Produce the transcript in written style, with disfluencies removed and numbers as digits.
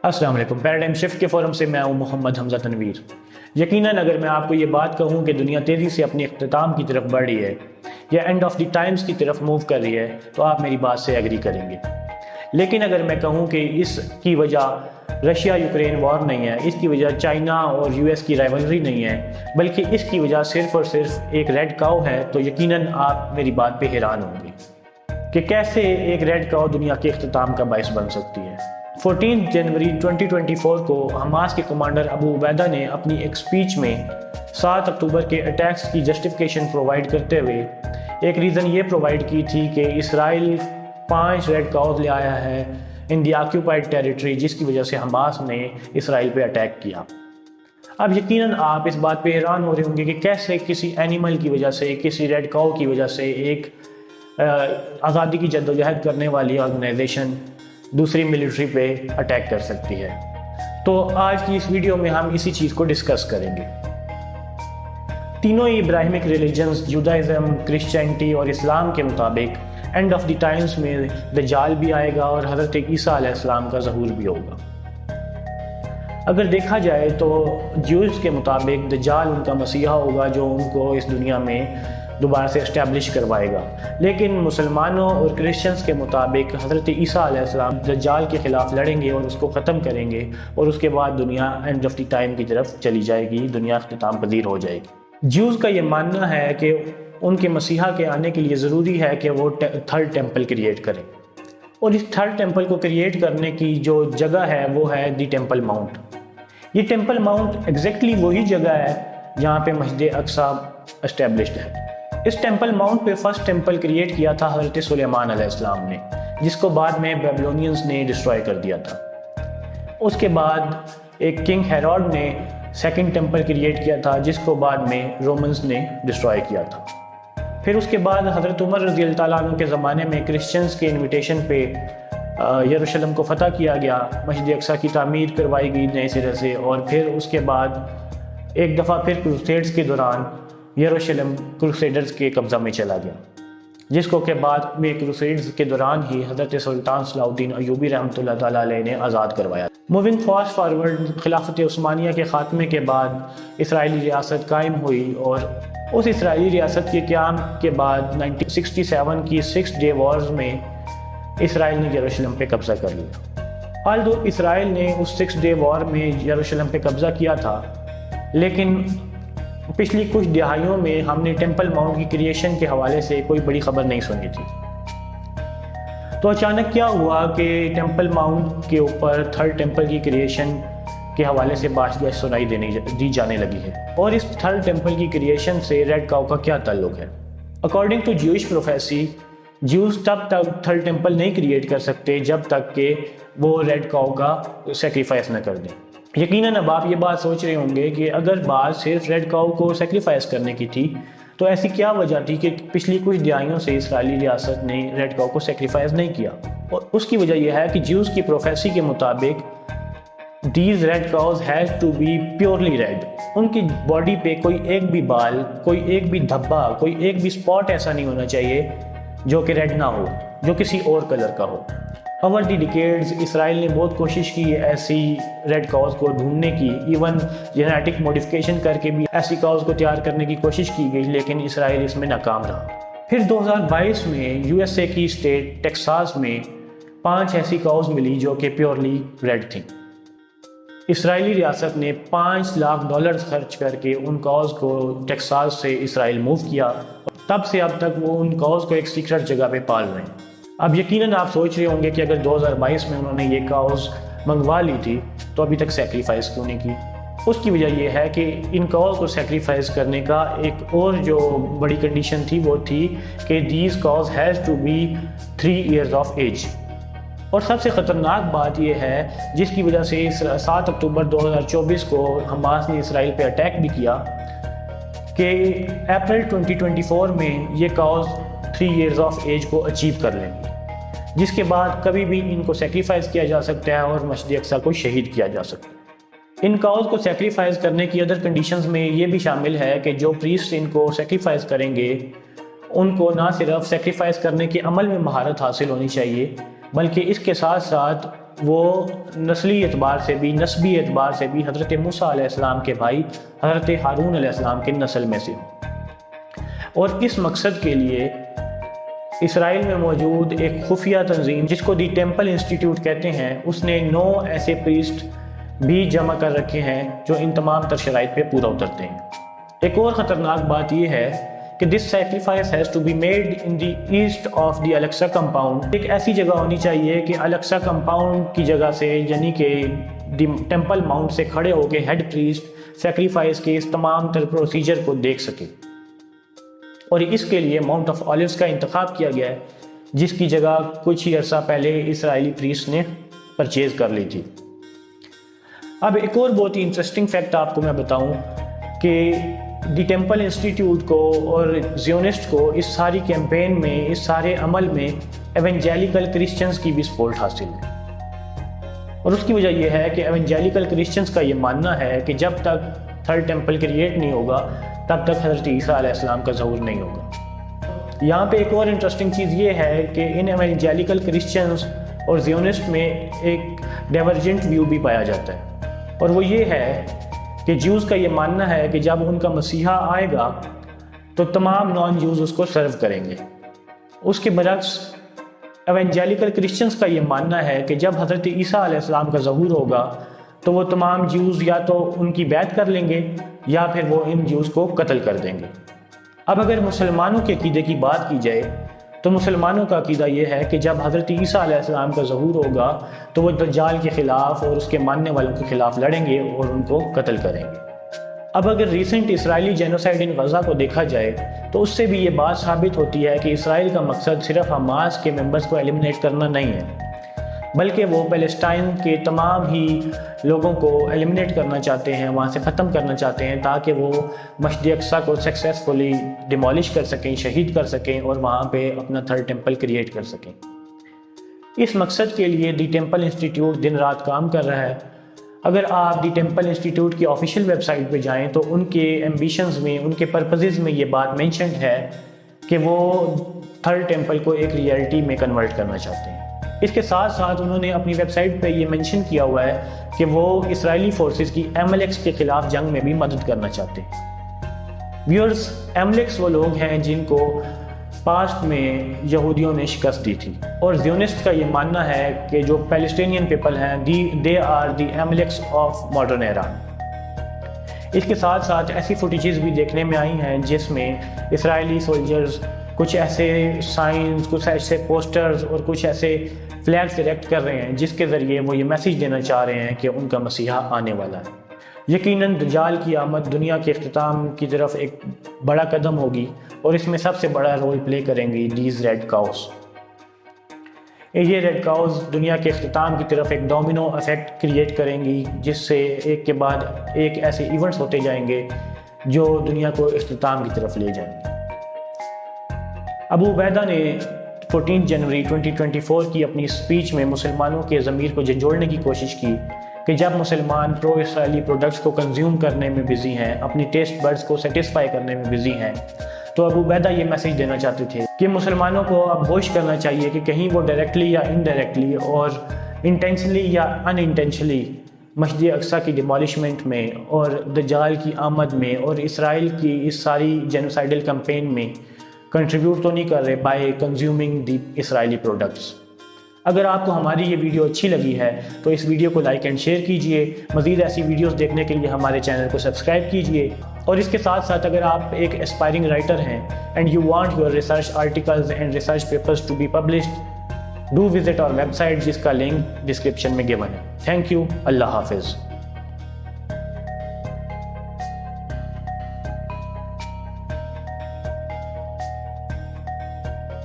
السلام علیکم۔ Paradigm shift کے فورم سے میں ہوں محمد حمزہ تنویر۔ یقیناً اگر میں آپ کو یہ بات کہوں کہ دنیا تیزی سے اپنے اختتام کی طرف بڑھ رہی ہے یا اینڈ آف دی ٹائمز کی طرف موو کر رہی ہے تو آپ میری بات سے ایگری کریں گے۔ لیکن اگر میں کہوں کہ اس کی وجہ رشیا یوکرین وار نہیں ہے، اس کی وجہ چائنا اور یو ایس کی رائیولری نہیں ہے، بلکہ اس کی وجہ صرف اور صرف ایک ریڈ کاؤ ہے، تو یقیناً آپ میری بات پہ حیران ہوں گے کہ کیسے ایک ریڈ کاؤ دنیا کے اختتام کا باعث بن سکتی ہے۔ 14 جنوری 2024 کو حماس کے کمانڈر ابو عبیدہ نے اپنی ایک سپیچ میں 7 اکتوبر کے اٹیکس کی جسٹیفیکیشن پرووائڈ کرتے ہوئے ایک ریزن یہ پرووائڈ کی تھی کہ اسرائیل 5 ریڈ کاؤز لے آیا ہے ان دی آکیوپائڈ ٹیریٹری، جس کی وجہ سے حماس نے اسرائیل پہ اٹیک کیا۔ اب یقیناً آپ اس بات پہ حیران ہو رہے ہوں گے کہ کیسے کسی اینیمل کی وجہ سے، کسی ریڈ کاؤ کی وجہ سے ایک آزادی کی جدوجہد کرنے والی آرگنائزیشن دوسری ملٹری پہ اٹیک کر سکتی ہے۔ تو آج کی اس ویڈیو میں ہم اسی چیز کو ڈسکس کریں گے۔ تینوں ہی ابراہیمک ریلیجنز، جودائزم، کرسچینٹی اور اسلام کے مطابق اینڈ آف دی ٹائمز میں دجال بھی آئے گا اور حضرت عیسیٰ علیہ السلام کا ظہور بھی ہوگا۔ اگر دیکھا جائے تو جیوز کے مطابق دجال ان کا مسیحا ہوگا جو ان کو اس دنیا میں دوبارہ سے اسٹیبلش کروائے گا، لیکن مسلمانوں اور کرسچنز کے مطابق حضرت عیسیٰ علیہ السلام دجال کے خلاف لڑیں گے اور اس کو ختم کریں گے، اور اس کے بعد دنیا اینڈ آف دی ٹائم کی طرف چلی جائے گی، دنیا اختتام پذیر ہو جائے گی۔ جیوز کا یہ ماننا ہے کہ ان کے مسیحا کے آنے کے لیے ضروری ہے کہ وہ تھرڈ ٹیمپل کریٹ کریں، اور اس تھرڈ ٹیمپل کو کریٹ کرنے کی جو جگہ ہے وہ ہے دی ٹیمپل ماؤنٹ۔ یہ ٹیمپل ماؤنٹ ایگزیکٹلی وہی جگہ ہے جہاں پہ مسجد اقصیٰ اسٹیبلشڈ ہے۔ اس ٹیمپل ماؤنٹ پہ فرسٹ ٹیمپل کریٹ کیا تھا حضرت سلیمان علیہ السلام نے، جس کو بعد میں بیبلونینز نے ڈسٹرائے کر دیا تھا۔ اس کے بعد ایک کنگ ہیروڈ نے سیکنڈ ٹیمپل کریٹ کیا تھا، جس کو بعد میں رومنز نے ڈسٹرائے کیا تھا۔ پھر اس کے بعد حضرت عمر رضی اللہ تعالیٰ عنہ کے زمانے میں کرسچنز کے انویٹیشن پہ یروشلم کو فتح کیا گیا، مسجد اقصیٰ کی تعمیر کروائی گئی نئے سرے سے، اور پھر اس کے بعد ایک دفعہ پھر کروسیڈز کے دوران یروشلم کروسیڈرز کے قبضہ میں چلا گیا، جس کو کہ بعد میں کروسیڈز کے دوران ہی حضرت سلطان صلاح الدین ایوبی رحمۃ اللہ تعالیٰ علیہ نے آزاد کروایا۔ موونگ فاسٹ فارورڈ، خلافت عثمانیہ کے خاتمے کے بعد اسرائیلی ریاست قائم ہوئی، اور اس اسرائیلی ریاست کے قیام کے بعد 1967 کی 6 ڈے وارز میں اسرائیل نے یروشلم پہ قبضہ کر لیا۔ آلدو اسرائیل نے اس 6 ڈے وار میں یروشلم پہ قبضہ کیا تھا، لیکن پچھلی کچھ دہائیوں میں ہم نے ٹیمپل ماؤنٹ کی کریشن کے حوالے سے کوئی بڑی خبر نہیں سنی تھی۔ تو اچانک کیا ہوا کہ ٹیمپل ماؤنٹ کے اوپر تھرڈ ٹیمپل کی کریشن کے حوالے سے بات سنائی دی جانے لگی ہے، اور اس تھرڈ ٹیمپل کی کریشن سے ریڈ کاؤ کا کیا تعلق ہے؟ According to Jewish prophecy, Jews تب تک تھرڈ ٹیمپل نہیں کریٹ کر سکتے جب تک کہ وہ ریڈ کاؤ کا سیکریفائس نہ کر دیں۔ یقیناً اب آپ یہ بات سوچ رہے ہوں گے کہ اگر بات صرف ریڈ کاؤ کو سیکریفائس کرنے کی تھی تو ایسی کیا وجہ تھی کہ پچھلی کچھ دہائیوں سے اسرائیلی ریاست نے ریڈ کاؤ کو سیکریفائس نہیں کیا؟ اور اس کی وجہ یہ ہے کہ جیوز کی پروفیسی کے مطابق these red cows has to be purely red. ان کی باڈی پہ کوئی ایک بھی بال، کوئی ایک بھی دھبا، کوئی ایک بھی اسپاٹ ایسا نہیں ہونا چاہیے جو کہ ریڈ نہ ہو، جو کسی اور کلر کا ہو۔ اوور دی ڈیکیڈز اسرائیل نے بہت کوشش کی ایسی ریڈ کاؤز کو ڈھونڈنے کی، ایون جینیٹک موڈیفیکیشن کر کے بھی ایسی کاؤز کو تیار کرنے کی کوشش کی گئی، لیکن اسرائیل اس میں ناکام رہا۔ پھر 2022 میں یو ایس اے کی اسٹیٹ ٹیکساس میں 5 ایسی کاؤز ملی جو کہ پیورلی ریڈ تھیں۔ اسرائیلی ریاست نے $5 لاکھ خرچ کر کے ان کاؤز کو ٹیکساس سے اسرائیل موو کیا، تب سے اب تک وہ ان کاؤز کو ایک سیکرٹ جگہ پہ پال رہے ہیں۔ اب یقیناً آپ سوچ رہے ہوں گے کہ اگر 2022 میں انہوں نے یہ کاؤز منگوا لی تھی تو ابھی تک سیکریفائس کیوں نہیں کی؟ اس کی وجہ یہ ہے کہ ان کاؤز کو سیکریفائس کرنے کا ایک اور جو بڑی کنڈیشن تھی وہ تھی کہ these cows has to be 3 years of age. اور سب سے خطرناک بات یہ ہے، جس کی وجہ سے 7 اکتوبر 2024 کو حماس نے اسرائیل پہ اٹیک بھی کیا، کہ اپریل 2024 میں یہ کاؤز 3 ایئرز آف ایج کو اچیو کر لیں گے، جس کے بعد کبھی بھی ان کو سیکریفائس کیا جا سکتا ہے اور مسجد اقصیٰ کو شہید کیا جا سکتا ہے۔ ان کاؤز کو سیکریفائس کرنے کی ادر کنڈیشنز میں یہ بھی شامل ہے کہ جو پریسٹ ان کو سیکریفائس کریں گے ان کو نہ صرف سیکریفائس کرنے کے عمل میں مہارت حاصل ہونی چاہیے، بلکہ اس کے ساتھ ساتھ وہ نسلی اعتبار سے بھی نسبی اعتبار سے بھی حضرت موسیٰ علیہ السلام کے بھائی حضرت ہارون علیہ السلام کے نسل میں سے ہوں۔ اور اس مقصد کے لیے اسرائیل میں موجود ایک خفیہ تنظیم جس کو دی ٹیمپل انسٹیٹیوٹ کہتے ہیں، اس نے 9 ایسے پریسٹ بھی جمع کر رکھے ہیں جو ان تمام تر شرائط پہ پورا اترتے ہیں۔ ایک اور خطرناک بات یہ ہے کہ this sacrifice has to be made in the east of the Al-Aqsa compound. ایک ایسی جگہ ہونی چاہیے کہ الیکسا کمپاؤنڈ کی جگہ سے، یعنی کہ دی ٹیمپل ماؤنٹ سے کھڑے ہو کے ہیڈ پریسٹ سیکریفائس کے اس تمام تر پروسیجر کو دیکھ سکے، اور اس کے لیے ماؤنٹ آف اولیوز کا انتخاب کیا گیا ہے، جس کی جگہ کچھ ہی عرصہ پہلے اسرائیلی پریسٹ نے پرچیز کر لی تھی۔ اب ایک اور بہت ہی انٹرسٹنگ فیکٹ آپ کو میں بتاؤں کہ دی ٹیمپل انسٹیٹیوٹ کو اور زیونسٹ کو اس ساری کیمپین میں، اس سارے عمل میں ایونجیلیکل کرسچنز کی بھی سپورٹ حاصل ہے، اور اس کی وجہ یہ ہے کہ ایونجیلیکل کرسچنز کا یہ ماننا ہے کہ جب تک تھرڈ ٹیمپل کریٹ نہیں ہوگا تب تک حضرت عیسیٰ علیہ السلام کا ظہور نہیں ہوگا۔ یہاں پہ ایک اور انٹرسٹنگ چیز یہ ہے کہ ان ایونجیلیکل کرسچنز اور زیونسٹ میں ایک ڈیورجنٹ ویو بھی پایا جاتا ہے، اور وہ یہ ہے کہ جیوز کا یہ ماننا ہے کہ جب ان کا مسیحا آئے گا تو تمام نان جیوز اس کو سرو کریں گے۔ اس کے برعکس ایونجیلیکل کرسچنز کا یہ ماننا ہے کہ جب حضرت عیسیٰ علیہ السلام کا ظہور ہوگا تو وہ تمام جیوز یا تو ان کی بیعت کر لیں گے یا پھر وہ ان جیوز کو قتل کر دیں گے۔ اب اگر مسلمانوں کے عقیدے کی بات کی جائے تو مسلمانوں کا عقیدہ یہ ہے کہ جب حضرت عیسیٰ علیہ السلام کا ظہور ہوگا تو وہ دجال کے خلاف اور اس کے ماننے والوں کے خلاف لڑیں گے اور ان کو قتل کریں گے۔ اب اگر ریسنٹ اسرائیلی جینوسائیڈ ان غزہ کو دیکھا جائے تو اس سے بھی یہ بات ثابت ہوتی ہے کہ اسرائیل کا مقصد صرف حماس کے ممبرز کو ایلیمنیٹ کرنا نہیں ہے، بلکہ وہ پیلسٹائن کے تمام ہی لوگوں کو ایلیمنیٹ کرنا چاہتے ہیں، وہاں سے ختم کرنا چاہتے ہیں، تاکہ وہ مسجد اقصیٰ کو سکسیسفلی ڈیمولش کر سکیں، شہید کر سکیں اور وہاں پہ اپنا تھرڈ ٹیمپل کریٹ کر سکیں۔ اس مقصد کے لیے دی ٹیمپل انسٹیٹیوٹ دن رات کام کر رہا ہے۔ اگر آپ دی ٹیمپل انسٹیٹیوٹ کی آفیشیل ویب سائٹ پہ جائیں تو ان کے ایمبیشنز میں، ان کے پرپزز میں یہ بات مینشنڈ ہے کہ وہ تھرڈ ٹیمپل کو ایک ریئلٹی میں کنورٹ کرنا چاہتے ہیں۔ اس کے ساتھ ساتھ انہوں نے اپنی ویب سائٹ پہ یہ مینشن کیا ہوا ہے کہ وہ اسرائیلی فورسز کی ایملیکس کے خلاف جنگ میں بھی مدد کرنا چاہتے ہیں۔ ویورز، ایملیکس وہ لوگ ہیں جن کو پاسٹ میں یہودیوں نے شکست دی تھی، اور زیونسٹ کا یہ ماننا ہے کہ جو پیلسٹینین پیپل ہیں they are the Amaleks of modern era. اس کے ساتھ ساتھ ایسی فوٹیجز بھی دیکھنے میں آئی ہیں جس میں اسرائیلی سولجرز کچھ ایسے سائنز، کچھ ایسے پوسٹرز اور کچھ ایسے فلیگز ایریکٹ کر رہے ہیں جس کے ذریعے وہ یہ میسیج دینا چاہ رہے ہیں کہ ان کا مسیحا آنے والا ہے۔ یقیناً دجال کی آمد دنیا کے اختتام کی طرف ایک بڑا قدم ہوگی، اور اس میں سب سے بڑا رول پلے کریں گی دیز ریڈ کاؤز۔ یہ ریڈ کاؤز دنیا کے اختتام کی طرف ایک ڈومینو ایفیکٹ کریٹ کریں گی، جس سے ایک کے بعد ایک ایسے ایونٹس ہوتے جائیں گے جو دنیا کو اختتام کی طرف لے جائیں گے۔ ابو عبیدہ نے 14 جنوری 2024 کی اپنی اسپیچ میں مسلمانوں کے ضمیر کو جھنجھوڑنے کی کوشش کی کہ جب مسلمان پرو اسرائیلی پروڈکٹس کو کنزیوم کرنے میں بزی ہیں، اپنی ٹیسٹ برڈز کو سیٹسفائی کرنے میں بزی ہیں، تو ابو عبیدہ یہ میسیج دینا چاہتے تھے کہ مسلمانوں کو اب ہوش کرنا چاہیے کہ کہیں وہ ڈائریکٹلی یا انڈائریکٹلی اور انٹینشنلی یا ان انٹینشنلی مسجد اقصیٰ کی ڈیمالشمنٹ میں اور دجال کی آمد میں اور اسرائیل کی اس ساری جینوسائیڈل کمپین میں کنٹریبیوٹ تو نہیں کر رہے by consuming the Israeli products. اگر آپ کو ہماری یہ ویڈیو اچھی لگی ہے تو اس ویڈیو کو لائک اینڈ شیئر کیجئے۔ مزید ایسی ویڈیوز دیکھنے کے لیے ہمارے چینل کو سبسکرائب کیجئے، اور اس کے ساتھ ساتھ اگر آپ ایک اسپائرنگ رائٹر ہیں and you want your research articles and research papers to be published, do visit our website جس کا لنک ڈسکرپشن میں گیون ہے۔ تھینک یو، اللہ حافظ۔